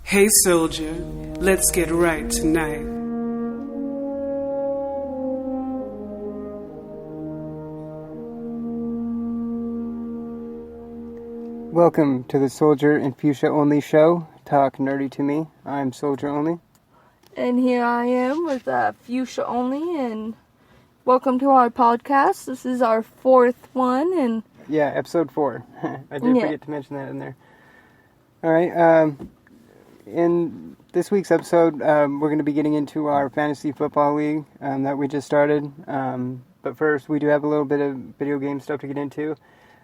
Hey soldier, let's get right tonight. Welcome to the Soldier and Fusha Only show. Talk nerdy to me. I'm Soldier Only. And here I am with Fusha Only, and welcome to our podcast. This is our fourth one, and yeah, episode 4. I did forget to mention that in there. All right. In this week's episode, we're going to be getting into our fantasy football league that we just started. But first, we do have a little bit of video game stuff to get into.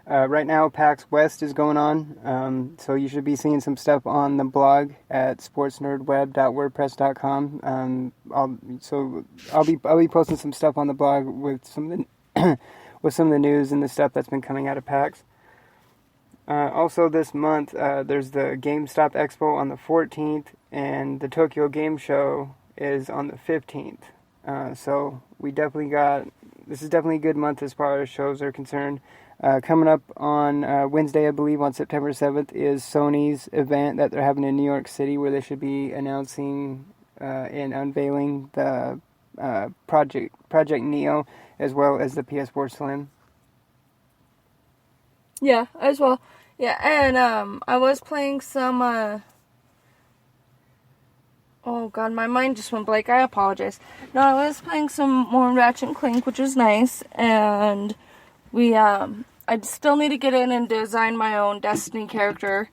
Right now, PAX West is going on, so you should be seeing some stuff on the blog at sportsnerdweb.wordpress.com. I'll be posting some stuff on the blog with some of the with some of the news and the stuff that's been coming out of PAX. Also, this month there's the GameStop Expo on the 14th, and the Tokyo Game Show is on the 15th. So this is definitely a good month as far as shows are concerned. Coming up on Wednesday, I believe, on September 7th, is Sony's event that they're having in New York City, where they should be announcing and unveiling the Project Neo, as well as the PS4 Slim. yeah, as well. Yeah, and I was playing some. Oh God, my mind just went blank. I apologize. No, I was playing some more Ratchet and Clank, which was nice, and I still need to get in and design my own Destiny character.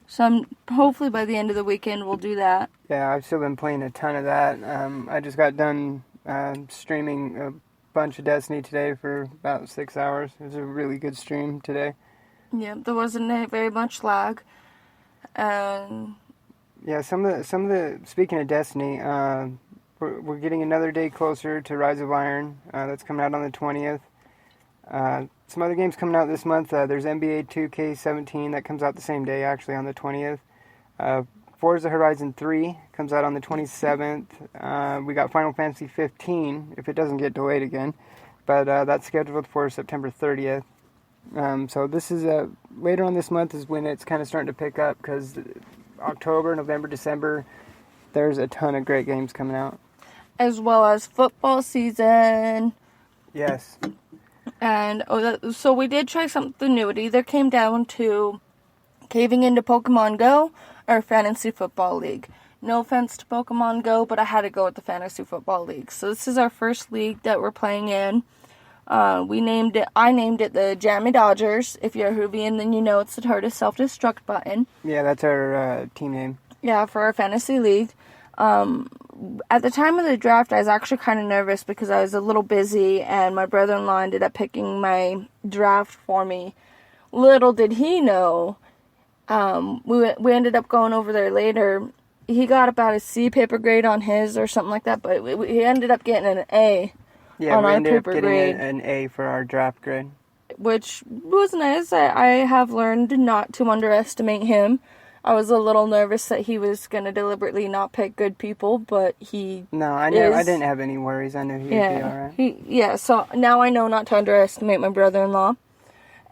So hopefully by the end of the weekend we'll do that. Yeah, I've still been playing a ton of that. I just got done streaming a bunch of Destiny today for about 6 hours. It was a really good stream today. Yeah, there wasn't very much lag. And yeah, some of the speaking of Destiny, we're getting another day closer to Rise of Iron. That's coming out on the 20th. Some other games coming out this month. There's NBA 2K17 that comes out the same day, actually, on the 20th. Forza Horizon 3 comes out on the 27th. We got Final Fantasy 15, if it doesn't get delayed again. But that's scheduled for September 30th. So this is later on this month is when it's kind of starting to pick up, because October, November, December, there's a ton of great games coming out. as well as football season. Yes. And so we did try something new. It either came down to caving into Pokemon Go or Fantasy Football League. No offense to Pokemon Go, but I had to go with the Fantasy Football League. So this is our first league that we're playing in. I named it the Jammy Dodgers. If you're a Hoovian, then you know it's the TARDIS self-destruct button. Yeah, that's our team name. Yeah, for our fantasy league. At the time of the draft, I was actually kind of nervous because I was a little busy, and my brother-in-law ended up picking my draft for me. Little did he know, we ended up going over there later. He got about a C paper grade on his or something like that, but he ended up getting an A on our paper grade. Yeah, we ended up getting an A for our draft grade. Which was nice. I have learned not to underestimate him. I was a little nervous that he was going to deliberately not pick good people, but he No, I didn't have any worries. I knew he'd be alright. So now I know not to underestimate my brother-in-law.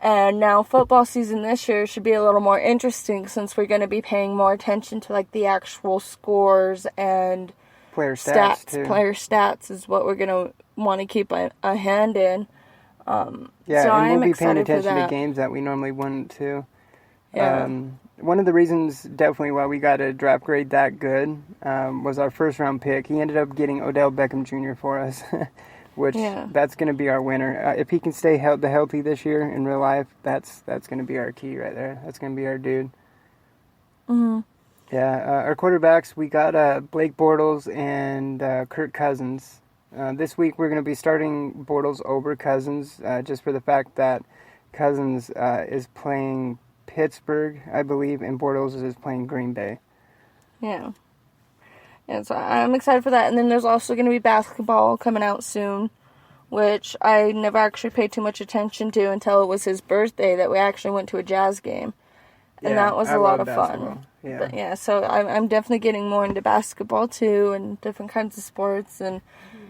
And now football season this year should be a little more interesting, since we're going to be paying more attention to like the actual scores and player stats too. Player stats is what we're going to want to keep a hand in. And I'm we'll be paying excited attention to games that we normally wouldn't too. Yeah. One of the reasons definitely why we got a draft grade that good was our first round pick. He ended up getting Odell Beckham Jr. for us, which that's going to be our winner. If he can stay healthy this year in real life, that's going to be our key right there. That's going to be our dude. Mm-hmm. Yeah, our quarterbacks, we got Blake Bortles and Kirk Cousins. This week we're going to be starting Bortles over Cousins, just for the fact that Cousins is playing Pittsburgh, I believe, and Bortles is playing Green Bay. Yeah. And so I'm excited for that. And then there's also going to be basketball coming out soon, which I never actually paid too much attention to until it was his birthday that we actually went to a Jazz game. And that was a lot of fun. Yeah. But so I'm definitely getting more into basketball too, and different kinds of sports. And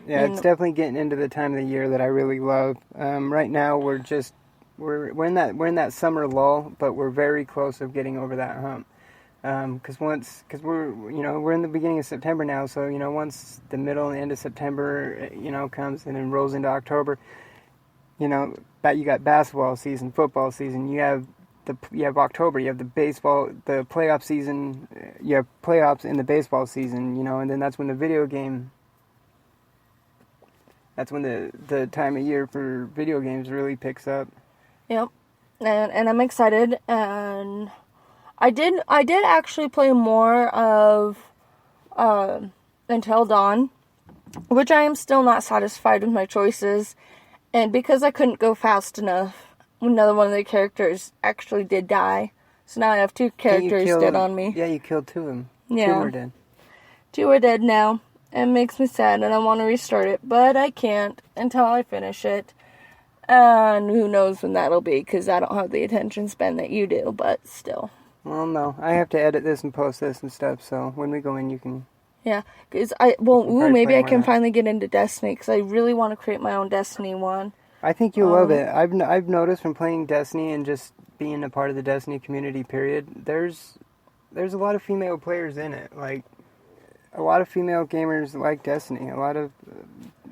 it's definitely getting into the time of the year that I really love. Right now we're in that summer lull, but we're very close of getting over that hump. Because we're in the beginning of September now, so once the middle and end of September comes and then rolls into October, that you got basketball season, football season, you have October, you have the baseball, the playoff season, you have playoffs in the baseball season, and then that's when the time of year for video games really picks up. Yep, and I'm excited, and I did actually play more of Until Dawn, which I am still not satisfied with my choices, and because I couldn't go fast enough, another one of the characters actually did die, so now I have two characters dead on me. Yeah, you killed two of them. Yeah. 2 of them are dead. 2 are dead now. It makes me sad, and I want to restart it, but I can't until I finish it. And who knows when that'll be, because I don't have the attention span that you do, but still. Well, no. I have to edit this and post this and stuff, so when we go in, you can... Yeah, because maybe I can finally get into Destiny, because I really want to create my own Destiny one. I think you'll love it. I've noticed from playing Destiny and just being a part of the Destiny community, period, there's a lot of female players in it. Like, a lot of female gamers like Destiny.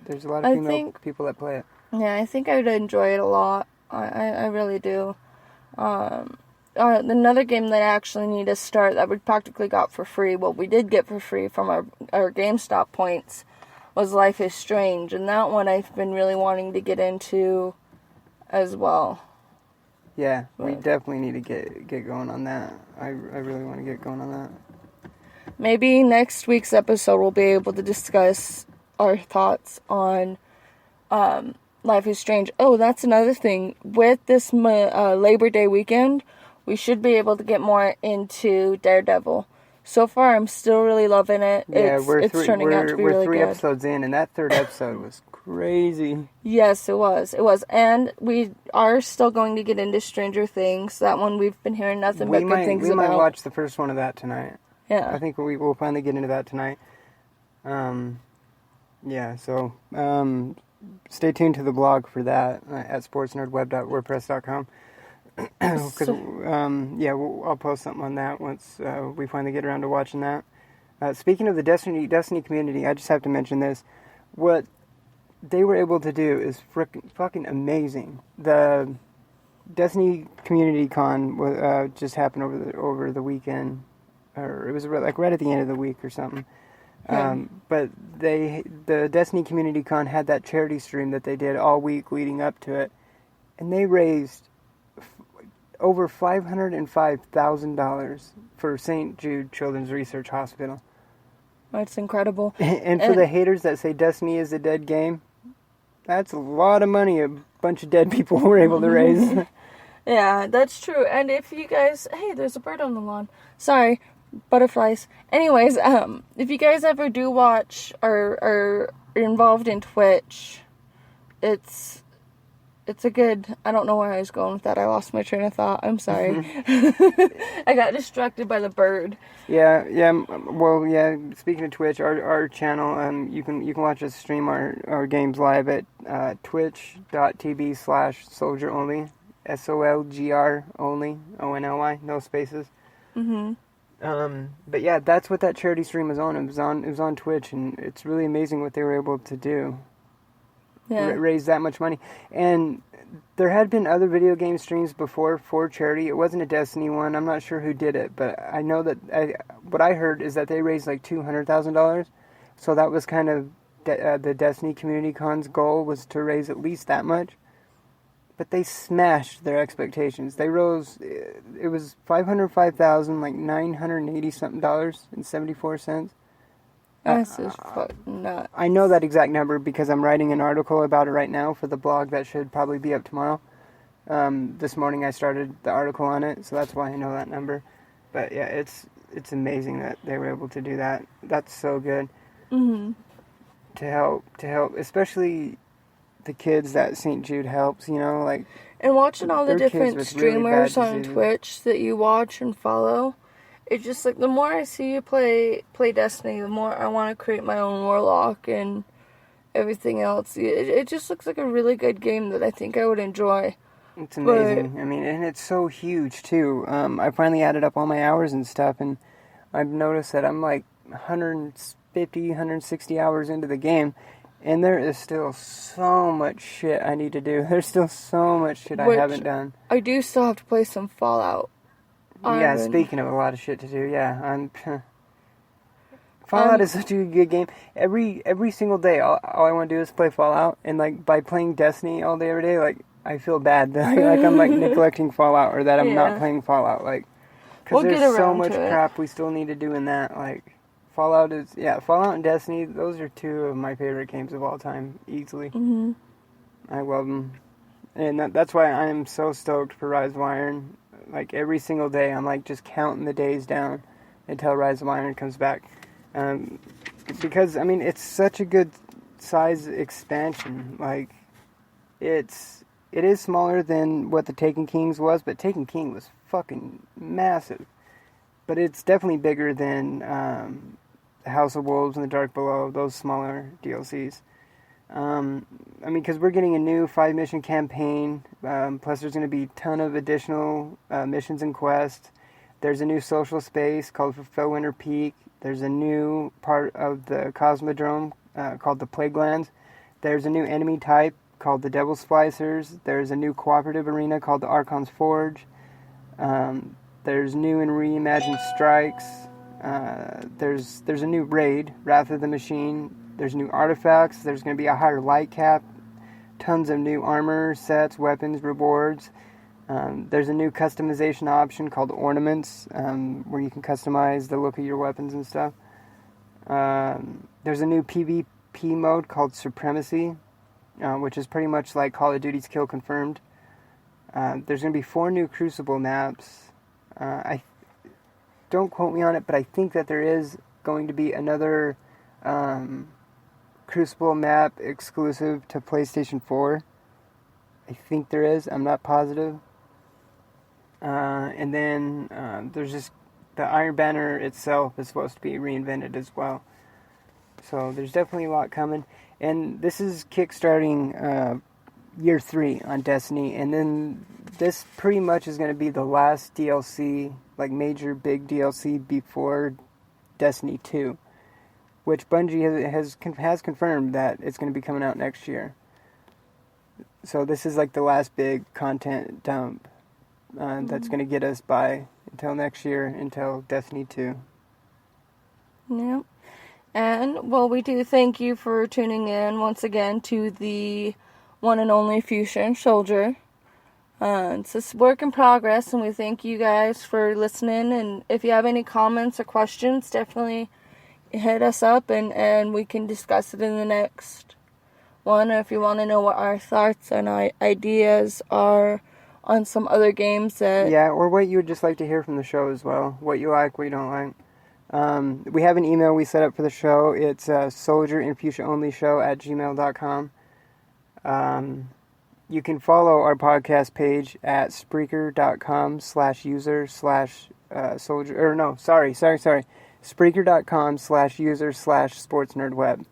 There's a lot of female people that play it. Yeah, I think I would enjoy it a lot. I really do. Another game that I actually need to start that we practically got for free, well, we did get for free from our GameStop points, was Life is Strange. And that one I've been really wanting to get into as well. Yeah, we definitely need to get going on that. I really want to get going on that. Maybe next week's episode we'll be able to discuss our thoughts on Life is Strange. Oh, that's another thing. With this Labor Day weekend, we should be able to get more into Daredevil. So far, I'm still really loving it. Yeah, it's turning out to be really good. We're 3 episodes in, and that 3rd episode was crazy. Yes, it was. And we are still going to get into Stranger Things. That one we've been hearing nothing but good things about. We might watch the first one of that tonight. Yeah. I think we'll finally get into that tonight. Yeah, so stay tuned to the blog for that at sportsnerdweb.wordpress.com. Because I'll post something on that once we finally get around to watching that. Speaking of the Destiny community, I just have to mention this. What they were able to do is fucking amazing. The Destiny Community Con just happened over the weekend, or it was like right at the end of the week or something. But the Destiny Community Con had that charity stream that they did all week leading up to it, and they raised over $505,000 for St. Jude Children's Research Hospital. That's incredible. And for the haters that say Destiny is a dead game, that's a lot of money a bunch of dead people were able to raise. Yeah, that's true. And if you guys... Hey, there's a bird on the lawn. Sorry, butterflies. Anyways, if you guys ever do watch or are involved in Twitch, it's a good... I don't know where I was going with that. I lost my train of thought. I'm sorry. I got distracted by the bird. Yeah. Well, yeah. Speaking of Twitch, our channel, you can watch us stream our games live at twitch.tv/Solgr only, SOLGR only, ONLY, no spaces. But yeah, that's what that charity stream was on. It was on Twitch, and it's really amazing what they were able to do. Yeah. Raise that much money. And there had been other video game streams before for charity. It wasn't a Destiny one. I'm not sure who did it, but I know that what I heard is that they raised like $200,000. So that was kind of the Destiny Community Con's goal, was to raise at least that much. But they smashed their expectations. They rose, it was $505,000, like $980 something and 74 cents. That's just fucking nuts. I know that exact number because I'm writing an article about it right now for the blog that should probably be up tomorrow. This morning I started the article on it, so that's why I know that number. But yeah, it's amazing that they were able to do that. That's so good. To help, especially the kids that St. Jude helps, like... And watching all the different streamers on Twitch that you watch and follow... It's just like, the more I see you play Destiny, the more I want to create my own Warlock and everything else. It just looks like a really good game that I think I would enjoy. It's amazing. I mean, and it's so huge, too. I finally added up all my hours and stuff, and I've noticed that I'm like 150, 160 hours into the game, and there is still so much shit I need to do. There's still so much shit I haven't done. I do still have to play some Fallout. Yeah, speaking of a lot of shit to do, yeah. Fallout is such a good game. Every single day, all I want to do is play Fallout, and like by playing Destiny all day every day, like I feel bad that like I'm like neglecting Fallout or that I'm not playing Fallout, like because there's so much crap we still need to do in that. Like Fallout and Destiny, those are two of my favorite games of all time, easily. Mm-hmm. I love them, and that's why I am so stoked for Rise of Iron. Like every single day, I'm like just counting the days down until Rise of Iron comes back. Because I mean it's such a good size expansion. Like it is smaller than what the Taken Kings was, but Taken King was fucking massive. But it's definitely bigger than the House of Wolves and the Dark Below, those smaller DLCs. I mean, because we're getting a new 5-mission campaign, plus there's going to be a ton of additional missions and quests. There's a new social space called Fellwinter Peak. There's a new part of the Cosmodrome called the Plaguelands. There's a new enemy type called the Devil Splicers. There's a new cooperative arena called the Archon's Forge. There's new and reimagined strikes. There's a new raid, Wrath of the Machine. There's new artifacts. There's going to be a higher light cap. Tons of new armor sets, weapons, rewards. There's a new customization option called Ornaments, where you can customize the look of your weapons and stuff. There's a new PvP mode called Supremacy, which is pretty much like Call of Duty's Kill Confirmed. There's going to be 4 new Crucible maps. I don't quote me on it, but I think that there is going to be another Crucible map exclusive to PlayStation 4. I think there is. I'm not positive. And then there's just the Iron Banner itself is supposed to be reinvented as well. So there's definitely a lot coming. And this is kickstarting year 3 on Destiny. And then this pretty much is going to be the last DLC, like major big DLC before Destiny 2. Which Bungie has confirmed that it's going to be coming out next year. So this is like the last big content dump that's going to get us by until next year, until Destiny 2. Yep. And, well, we do thank you for tuning in once again to the one and only Fusha and Solgr. It's a work in progress, and we thank you guys for listening. And if you have any comments or questions, definitely hit us up, and we can discuss it in the next one. Or if you want to know what our thoughts and ideas are on some other games that... Yeah, or what you would just like to hear from the show as well. What you like, what you don't like. We have an email we set up for the show. It's soldierandfuchsiaonlyshow@gmail.com. You can follow our podcast page at Spreaker.com/user/soldier... Or no, sorry. Spreaker.com/user/sportsnerdweb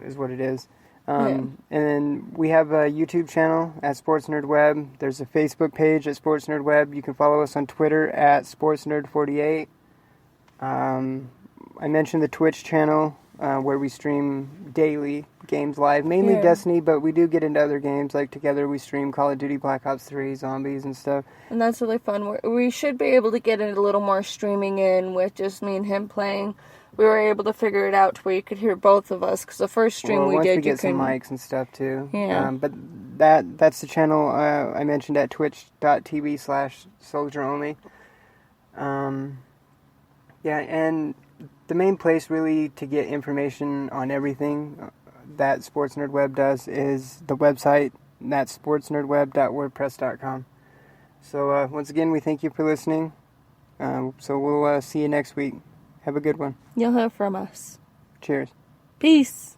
is what it is. And then we have a YouTube channel at Sports Nerd Web. There's a Facebook page at Sports Nerd Web. You can follow us on Twitter at SportsNerd48. I mentioned the Twitch channel where we stream daily games live, mainly Destiny, but we do get into other games. Like together we stream Call of Duty, Black Ops 3, Zombies, and stuff. And that's really fun. We should be able to get a little more streaming in with just me and him playing. We were able to figure it out to where you could hear both of us, because the first stream once did, we get some mics and stuff too. Yeah. But that's the channel I mentioned at twitch.tv/soldieronly. Yeah, and the main place really to get information on everything that Sports Nerd Web does is the website, and that's sportsnerdweb.wordpress.com. So once again, we thank you for listening. So we'll see you next week. Have a good one. You'll hear from us. Cheers. Peace.